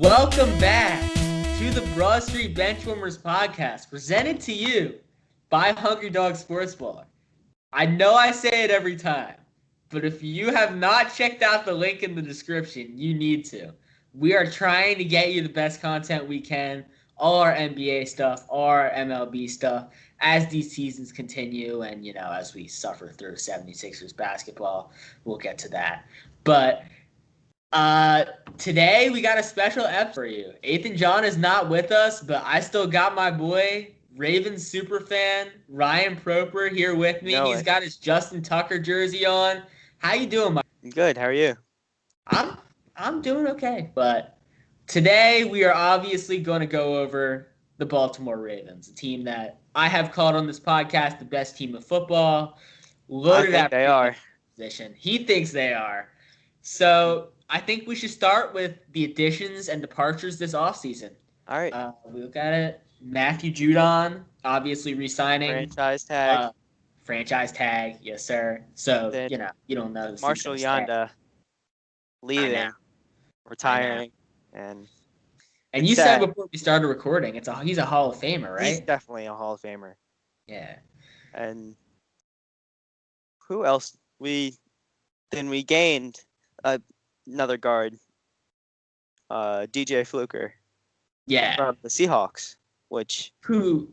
Welcome back to the Broad Street Benchwarmers podcast, presented to you by Hungry Dog Sportsbar. I know I say it every time, but if you have not checked out the link in the description, you need to. We are trying to get you the best content we can, all our NBA stuff, all our MLB stuff, as these seasons continue and, as we suffer through 76ers basketball. We'll get to that. But today we got a special episode for you. Ethan John is not with us, but I still got my boy, Ravens superfan, Ryan Proper here with me. He's got his Justin Tucker jersey on. How you doing, Mike? Good. How are you? I'm doing okay. But today we are obviously going to go over the Baltimore Ravens, a team that I have called on this podcast the best team of football. I think they are. Position. He thinks they are. So I think we should start with the additions and departures this offseason. All right. We look at it. Matthew Judon, obviously re-signing. Franchise tag. Yes, sir. So, Then you don't know. Marshall Yanda leaving, retiring. And you said before we started recording, he's a Hall of Famer, right? He's definitely a Hall of Famer. Yeah. And who else? We gained another guard, DJ Fluker. Yeah. From the Seahawks, who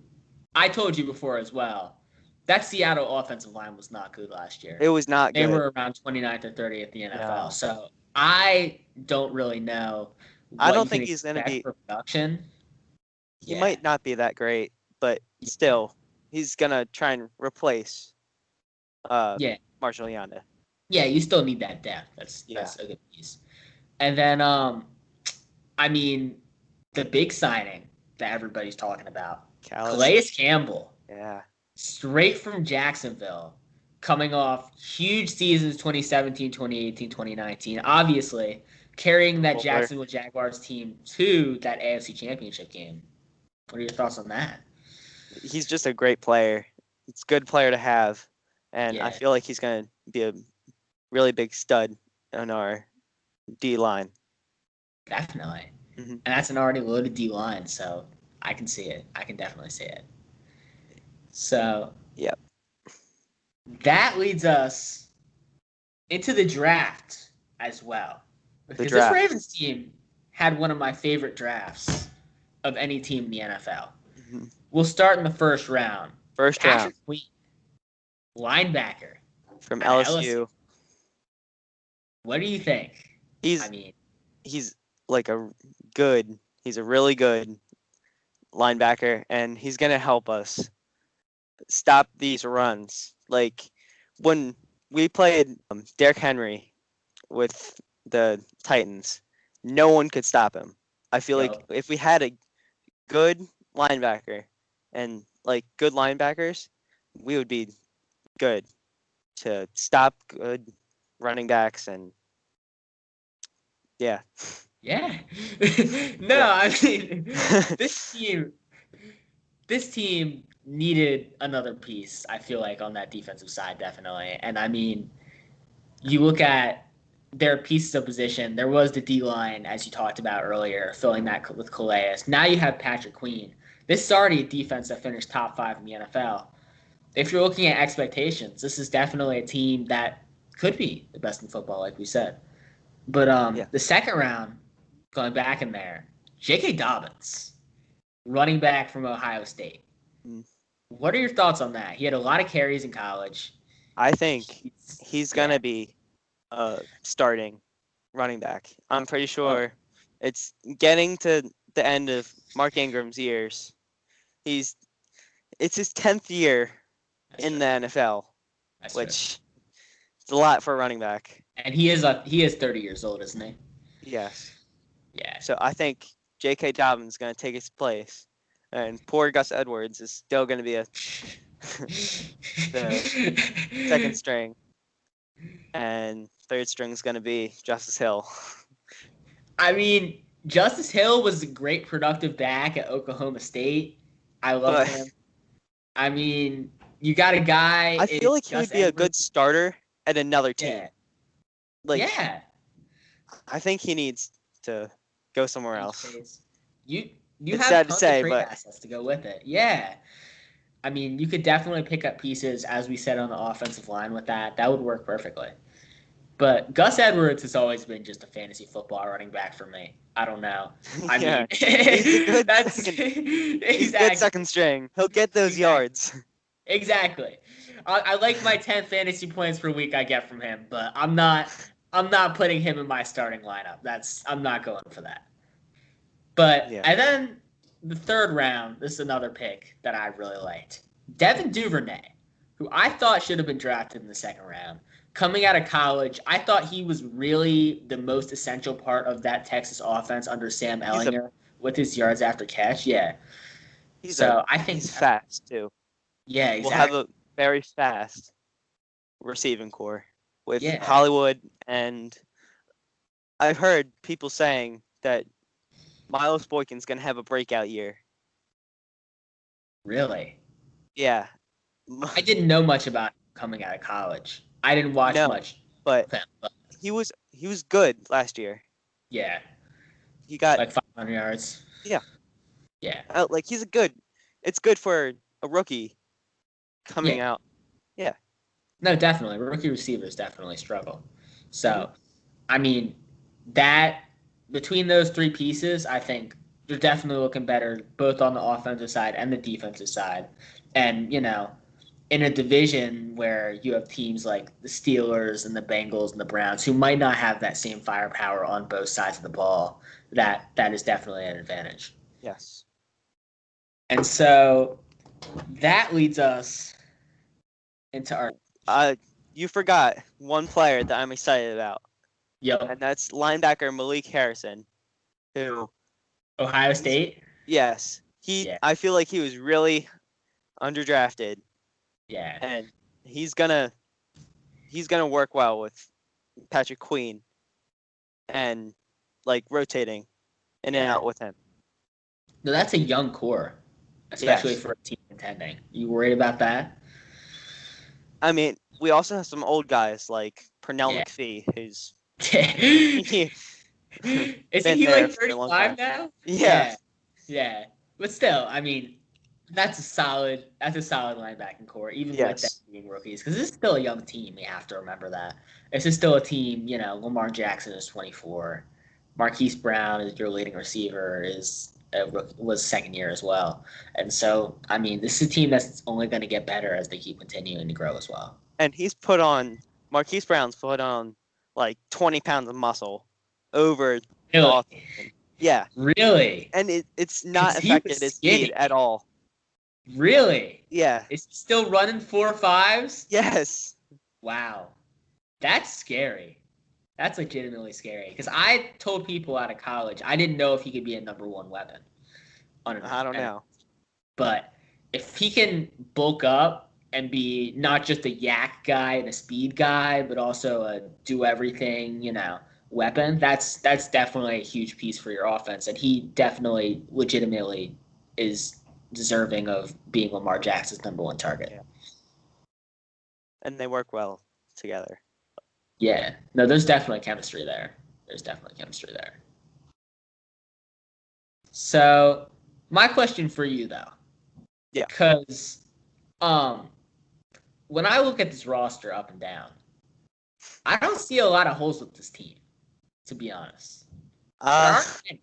I told you before as well. That Seattle offensive line was not good last year. It was not good. They were around 29th or 30th at the NFL. Yeah. So I don't really know. I don't think he's going to be for production. He might not be that great, but still, he's going to try and replace Marshall Yanda. Yeah, you still need that depth. That's a good piece. And then, the big signing that everybody's talking about, Calais Campbell. Yeah. Straight from Jacksonville, coming off huge seasons 2017, 2018, 2019. Obviously, carrying that Jacksonville Jaguars team to that AFC Championship game. What are your thoughts on that? He's just a great player. It's a good player to have. And I feel like he's going to be a really big stud on our D-line. Definitely. Mm-hmm. And that's an already loaded D-line, so I can see it. I can definitely see it. So, yep. That leads us into the draft as well. Because this Ravens team had one of my favorite drafts of any team in the NFL. Mm-hmm. We'll start in the first round. Patrick Queen, linebacker from LSU. What do you think? He's a really good linebacker, and he's going to help us stop these runs. Like when we played Derrick Henry with the Titans, no one could stop him. I feel like if we had a good linebacker and good linebackers, we would be good to stop good running backs and Yeah. This team needed another piece, I feel like, on that defensive side, definitely. And you look at their pieces of position. There was the D-line, as you talked about earlier, filling that with Calais. Now you have Patrick Queen. This is already a defense that finished top 5 in the NFL. If you're looking at expectations, this is definitely a team that could be the best in football, like we said. But the second round, going back in there, J.K. Dobbins, running back from Ohio State. Mm. What are your thoughts on that? He had a lot of carries in college. I think he's going to be starting running back. I'm pretty sure it's getting to the end of Mark Ingram's years. It's his 10th year in the NFL, which is a lot for a running back. And he is 30 years old, isn't he? Yes. Yeah. So I think J.K. Dobbins is going to take his place, and poor Gus Edwards is still going to be the second string, and third string is going to be Justice Hill. Justice Hill was a great productive back at Oklahoma State. I love him. You got a guy. I feel like he would be a good starter at another team. Yeah. I think he needs to go somewhere Any else. trades? You It's have sad to tons of say, trade but assets to go with it. Yeah. I mean, you could definitely pick up pieces, as we said, on the offensive line with that. That would work perfectly. But Gus Edwards has always been just a fantasy football running back for me. I don't know. I yeah, mean, he's a good that's second. He's good exactly second string. He'll get those exactly yards. exactly. I like my 10 fantasy points per week I get from him, but I'm not putting him in my starting lineup. I'm not going for that. But Yeah, and then the third round, this is another pick that I really liked. Devin Duvernay, who I thought should have been drafted in the second round. Coming out of college, I thought he was really the most essential part of that Texas offense under Sam he's a Ellinger with his yards after catch. Yeah. he's a So I think, he's fast too. yeah, We'll have exactly. a very fast receiving core with Yeah, Hollywood, and I've heard people saying that Miles Boykin's gonna have a breakout year. really. Yeah, I didn't know much about him coming out of college. I didn't watch no, much but of him, but he was good last year. yeah, He got like 500 yards. yeah, Yeah. like he's a good. It's good for a rookie Yeah. coming out. Yeah. No, definitely. Rookie receivers definitely struggle. Hmm. So, I mean, that between those three pieces, I think they're definitely looking better both on the offensive side and the defensive side. And, in a division where you have teams like the Steelers and the Bengals and the Browns who might not have that same firepower on both sides of the ball, that is definitely an advantage. Yes. And so that leads us into our Uh, you forgot one player that I'm excited about, yep, and that's linebacker Malik Harrison, who Ohio he's State. yes, Yeah, I feel like he was really underdrafted, yeah. and he's gonna he's gonna work well with Patrick Queen and like rotating in and Yeah. out with him. No, that's a young core, especially Yes. for a team contending. You worried about that? I mean, we also have some old guys like Pernell Yeah. McPhee, who's Isn't been he there like for a long time. 35 now? Yeah. Yeah. Yeah. But still, I mean, that's a solid linebacking core, even with them Yes. being rookies. Because this is still a young team. You have to remember that. This is still a team, Lamar Jackson is 24. Marquise Brown is your leading receiver, was second year as well. And so, I mean, this is a team that's only going to get better as they keep continuing to grow as well. And Marquise Brown's put on like 20 pounds of muscle over the Really? offseason. Yeah. Really? And it's Because not he was affected his speed skinny. at all. Really? Yeah. Is he still running 4.5s? Yes. Wow. That's scary. That's legitimately scary. Because I told people out of college I didn't know if he could be a number one weapon on I don't an know. but if he can bulk up and be not just a yak guy and a speed guy, but also a do everything, weapon, that's definitely a huge piece for your offense. And he definitely legitimately is deserving of being Lamar Jackson's number one target. Yeah. And they work well together. Yeah. No, there's definitely chemistry there. There's definitely chemistry there. So my question for you though, Yeah. because um when I look at this roster up and down, I don't see a lot of holes with this team, to be honest. There Uh, aren't any.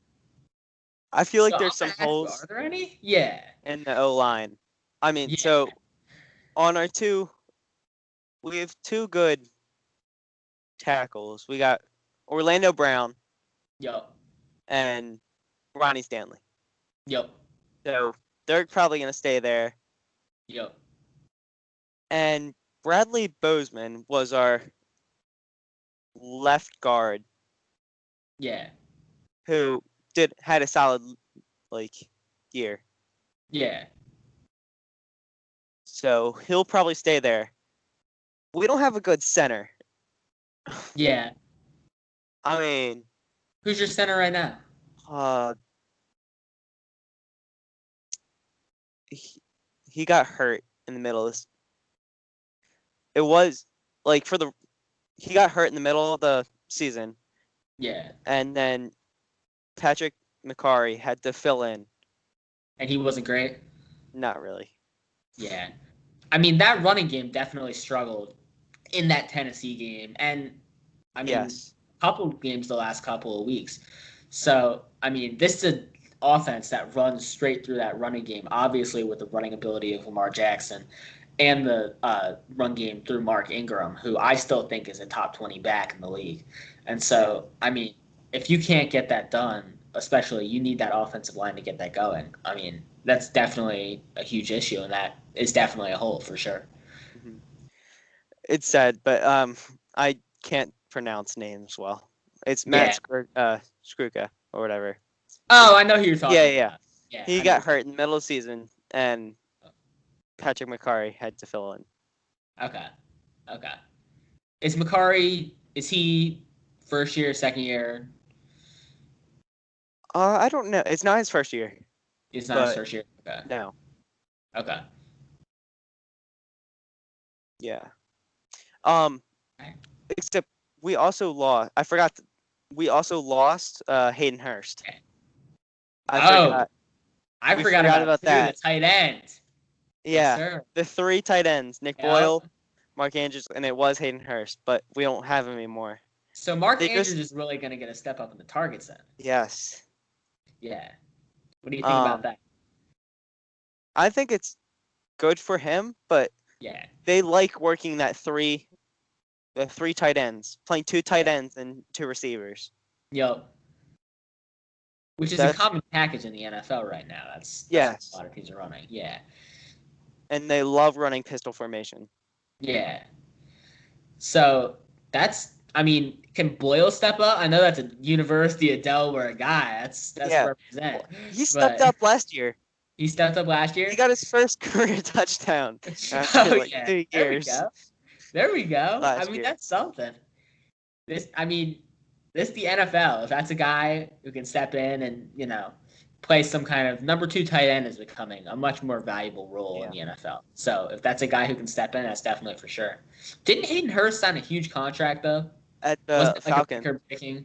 I feel So like I'm there's some gonna ask you, holes are there any? Yeah. in the O line. I mean, Yeah. so on we have two good tackles. We got Orlando Brown Yup. and Ronnie Stanley. Yup. So they're probably going to stay there. Yup. And Bradley Bozeman was our left guard Yeah. who had a solid like year. Yeah. So he'll probably stay there. We don't have a good center. Yeah. I mean, Who's your center right now? uh, he got hurt in the middle of this. It was like he got hurt in the middle of the season, Yeah. and then Patrick McCarry had to fill in. And he wasn't great. Not really. Yeah. I mean, that running game definitely struggled in that Tennessee game. And, I mean, Yes. a couple games the last couple of weeks. So, I mean, this is an offense that runs straight through that running game, obviously with the running ability of Lamar Jackson and the run game through Mark Ingram, who I still think is a top 20 back in the league. And so, I mean, if you can't get that done, especially you need that offensive line to get that going. I mean, that's definitely a huge issue, and that is definitely a hole for sure. Mm-hmm. It's sad, but I can't pronounce names well. It's Matt Skruka or whatever. Oh, I know who you're talking Yeah. about. Yeah, He got hurt in the middle of the season, and Patrick McCarry had to fill in. Okay. Is he first year, second year? I don't know. It's not his first year. It's not his first year. Okay. No. Okay. Yeah. Except we also lost. I forgot. We also lost Hayden Hurst. Okay. I forgot about that. The tight end. Yeah. Yes, the 3 tight ends: Nick Boyle, Mark Andrews, and it was Hayden Hurst, but we don't have him anymore. So Mark Andrews is really going to get a step up in the targets then. Yes. Yeah. What do you think about that? I think it's good for him, but yeah, they like working the 3 tight ends, playing 2 tight ends and 2 receivers. Yep. Which is a common package in the NFL right now. That's what a lot of teams are running. Yeah. And they love running pistol formation. Yeah. So I mean, can Boyle step up? I know that's a University of Delaware guy. That's represent. He stepped up last year. He stepped up last year? He got his first career touchdown after 2 years. There we go. I mean, that's something. This the NFL. If that's a guy who can step in and, play some kind of number 2 tight end is becoming a much more valuable role in the NFL. So if that's a guy who can step in, that's definitely for sure. Didn't Hayden Hurst sign a huge contract though? At the Falcons.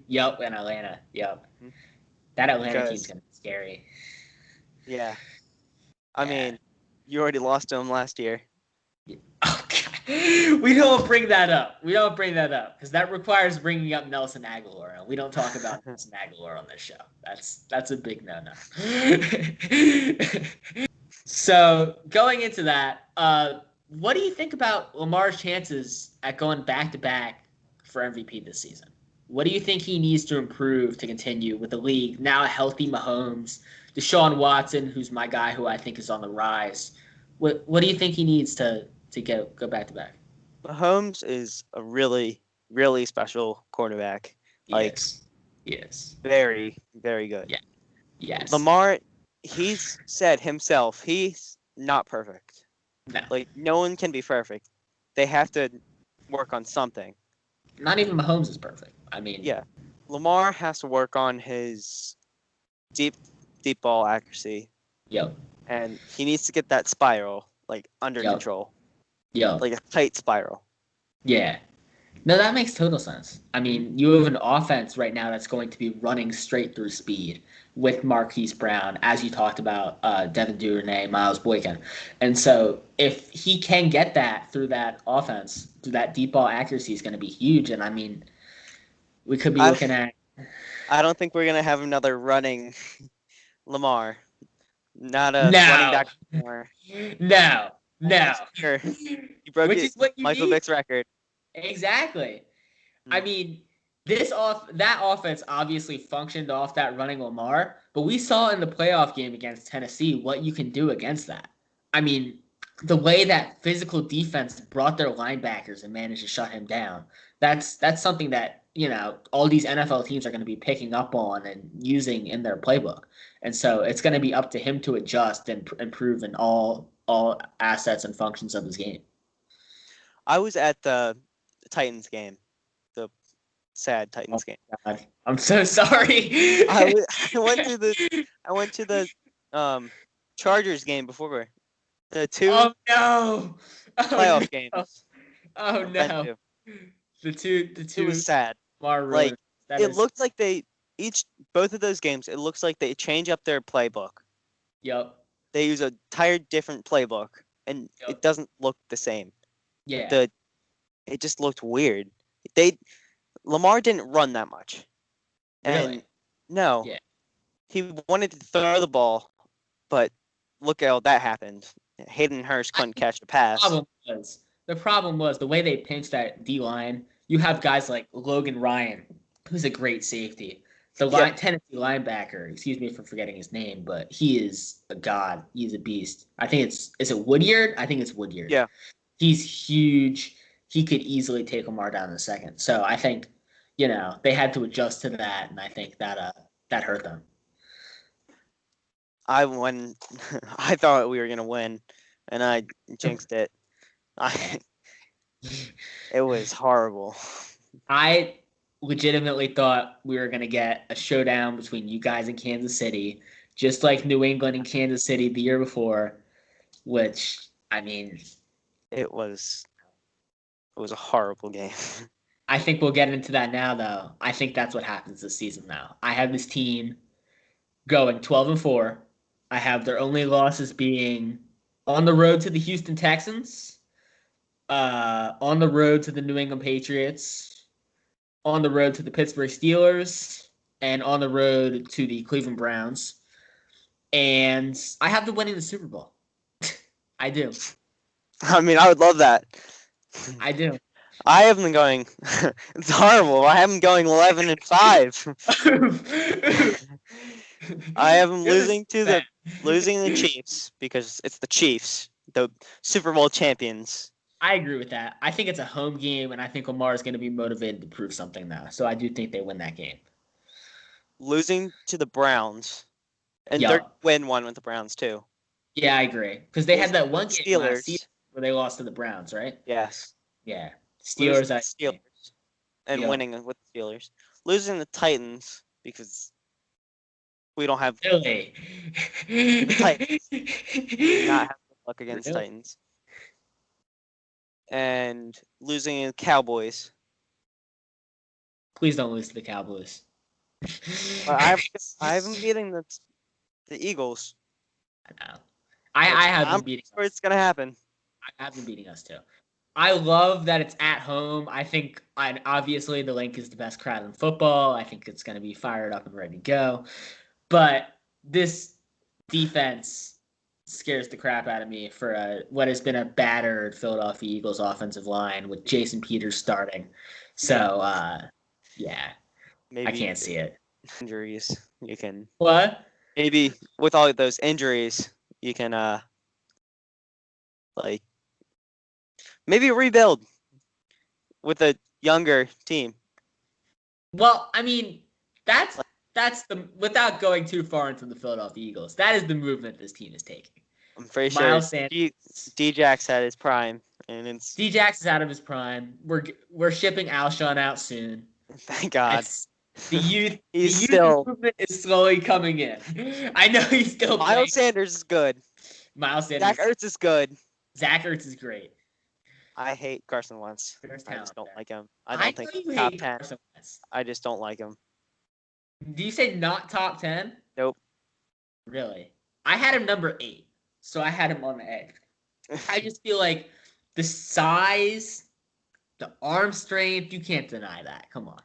Yep, in Atlanta. Yep. Mm-hmm. That Atlanta team's gonna be scary. Yeah. I mean, you already lost to him last year. Okay. We don't bring that up because that requires bringing up Nelson Aguilar, and we don't talk about Nelson Aguilar on this show. That's a big no-no. So going into that, what do you think about Lamar's chances at going back-to-back for MVP this season? What do you think he needs to improve to continue with the league now a healthy Mahomes, Deshaun Watson, who's my guy who I think is on the rise? What do you think he needs to go back-to-back? Mahomes is a really, really special quarterback. Yes. Very, very good. Yeah. Yes. Lamar, he's said himself, he's not perfect. No. No one can be perfect. They have to work on something. Not even Mahomes is perfect. I mean. Yeah. Lamar has to work on his deep ball accuracy. Yep. And he needs to get that spiral, under control. Yeah. A tight spiral. Yeah. No, that makes total sense. I mean, you have an offense right now that's going to be running straight through speed with Marquise Brown, as you talked about, Devin Duvernay, Miles Boykin. And so if he can get that through that offense, through that deep ball accuracy is going to be huge. And, I mean, we could be looking at... I don't think we're going to have another running Lamar. Not a running back anymore. No. Sure. He broke Michael Vick's record. Exactly. I mean, that offense obviously functioned off that running Lamar, but we saw in the playoff game against Tennessee what you can do against that. I mean, the way that physical defense brought their linebackers and managed to shut him down, that's something that, all these NFL teams are going to be picking up on and using in their playbook. And so it's going to be up to him to adjust and improve in all assets and functions of his game. I was at the Titans game, the sad Titans game. God. I'm so sorry. I went to the Chargers game before. The 2 playoff games. Oh no. The two. It was sad. It looked like they both of those games, it looks like they change up their playbook. Yep. They use a entire different playbook, and Yep. it doesn't look the same. Yeah. It just looked weird. Lamar didn't run that much. Really? And no, Yeah. he wanted to throw the ball, but look how that happened. Hayden Hurst couldn't catch a pass. The problem was the way they pinched that D line. You have guys like Logan Ryan, who's a great safety. The Tennessee linebacker, excuse me for forgetting his name, but he is a god. He's a beast. I think is it Woodyard? I think it's Woodyard. Yeah. He's huge. He could easily take Lamar down in a second. So I think, they had to adjust to that, and I think that hurt them. I thought we were gonna win, and I jinxed it. It was horrible. I legitimately thought we were going to get a showdown between you guys in Kansas City, just like New England and Kansas City the year before, which, I mean... It was a horrible game. I think we'll get into that now, though. I think that's what happens this season now. I have this team going 12-4. I have their only losses being on the road to the Houston Texans, on the road to the New England Patriots, on the road to the Pittsburgh Steelers, and on the road to the Cleveland Browns. And I have them winning the Super Bowl. I do. I mean, I would love that. I do. I have them going. It's horrible. I have them going 11-5. I have them losing the Chiefs because it's the Chiefs, the Super Bowl champions. I agree with that. I think it's a home game, and I think Lamar is going to be motivated to prove something now. So I do think they win that game. Losing to the Browns, and they're win one with the Browns too. Yeah, I agree because they had that one game last season where they lost to the Browns, right? Yes. Yeah. Steelers. And winning with the Steelers. Losing the Titans because we don't have really the Titans. Not have luck against Titans. And losing the Cowboys. Please don't lose to the Cowboys. I have them beating the Eagles. I know. I have them beating us. It's gonna happen. I have them beating us too. I love that it's at home. I think, obviously, the Link is the best crowd in football. I think it's going to be fired up and ready to go. But this defense scares the crap out of me for what has been a battered Philadelphia Eagles offensive line with Jason Peters starting. So, yeah, maybe I can't see it. Injuries, you can. What? Maybe with all of those injuries, you can, maybe rebuild with a younger team. Well, I mean, that's the, without going too far into the Philadelphia Eagles, that is the movement this team is taking. I'm pretty sure D-Jack's at his prime, and it's D-Jack's is out of his prime. We're shipping Alshon out soon. Thank God. The youth movement is slowly coming in. I know he's still Miles Sanders is good. Miles Sanders. Zach Ertz is good. Zach Ertz is great. I hate Carson Wentz. I just don't like him. I don't think he's top 10. I just don't like him. Do you say not top 10? Nope. Really? I had him number 8, so I had him on the edge. I just feel like the size, the arm strength, you can't deny that. Come on.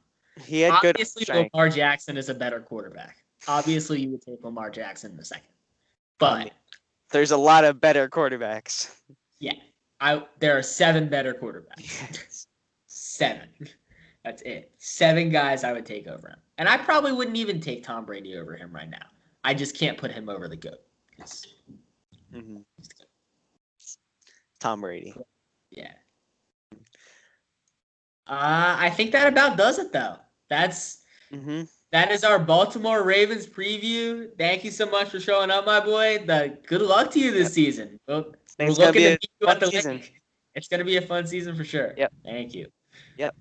He had good strength. Obviously, Lamar Jackson is a better quarterback. Obviously, you would take Lamar Jackson in a second. But there's a lot of better quarterbacks. Yeah. There are 7 better quarterbacks. 7. That's it. 7 guys I would take over him. And I probably wouldn't even take Tom Brady over him right now. I just can't put him over the GOAT. Tom Brady. Yeah. I think that about does it, though. That is our Baltimore Ravens preview. Thank you so much for showing up, my boy. Good luck to you this season. We're looking to beat you at the Link. It's going to be a fun season for sure. Yep. Thank you. Yep.